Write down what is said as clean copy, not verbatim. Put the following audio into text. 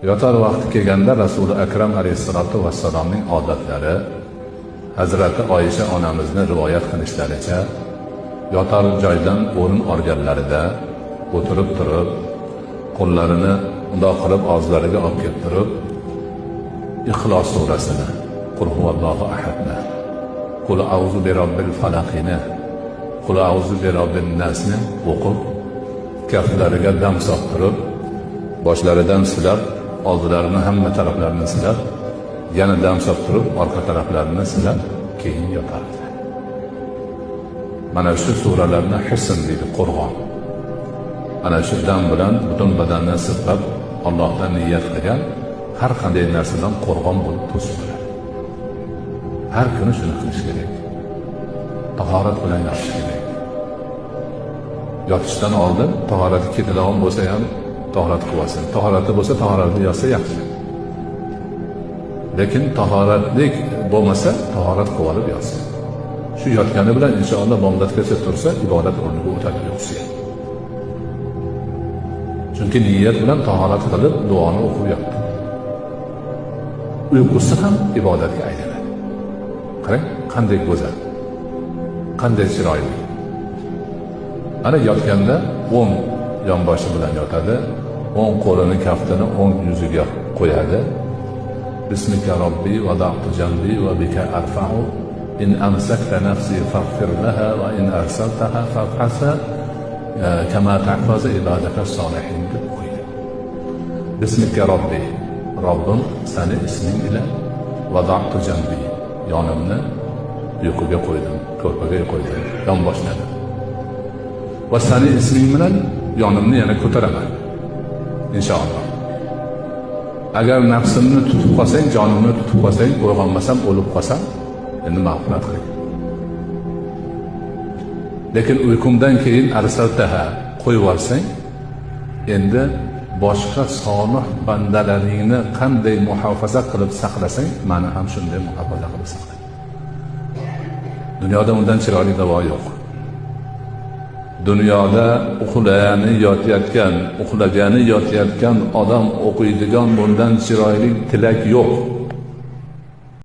Yotar vaqti kelganda Rasuli Akram alayhisolatu vassalomning odatlari, Hazrati Oyisha onamizni rivoyat qilishlaricha, yotar joydan o'rin olganlarida o'tirib turib, qo'llarini undoq qilib og'zlariga olib keltirib, Ixlos surasini, Qul huvallohu ahadni, Qul a'udhu bi robbil falaqini, Qul a'udhu bi robbin nasni o'qib, kaftlariga dam soqtirib, boshlaridan silab, oldilarini hamma taraflarini silab, yana dam solib orqa taraflarini silab, keyin yotardi. Mana shu suralarni hisn deydi, qo'rg'on. Ana shu dam bilan butun badanni silab, Allohdan niyat qilgan har qanday narsadan qo'rg'on bo'lib to'siladi. Har kuni shuni qilish kerak. Tahorat bilan yotish kerak. Yotishdan oldin tahorati ketadigan bo'lsa ham tahorat qilsin. Tahorati bo'lsa tahoratni yotsa yaxshi. Lekin tahoratlik bo'lmasa tahorat qilib olib yotsin. Shu yotgani bilan inshaalloh bomdodgacha tursa ibodat o'rniga o'tadi yo'qsa. Chunki niyat bilan tahorat qilib duoni o'qib yotdi. Uyqusi ham ibodatga aylanadi. Qarang, qanday go'zal. Qanday chiroyli. Ana yotganda o'ng yonboshi bilan yotadi, o'ng qo'lini kaftini o'ng yuziga qo'yadi. Bismika robbi wada'tu jambi va bika arfa'u in amsakta nafsi faghfir laha va in arsaltaha fabhasha kama tahfazu ibadaka solihin deb qo'ydi. Bismika robbi, Robbim seni isming bilan wada'tu jambi, yonimni uyquga qo'ydim, ko'rpaga qo'ydim, yonboshladim. Va seni isming bilan yonimni yana ko'taraman. Inshaalloh. Agar nafsimni tutib qolsang, jonimni tutib qolsang, uyg'onmasam, o'lib qolsam, endi mag'firat qil. Lekin uyqumdan keyin arsaltaha qo'yib olsang, endi boshqa solih bandalaringni qanday muhofaza qilib saqlasang, meni ham shunday muhofaza qilib saqla. Dunyoda undan chiroyli davo yo'q. Dunyoda uxlagani yotayotgan odam o'qiydigan bundan chiroyli tilak yo'q.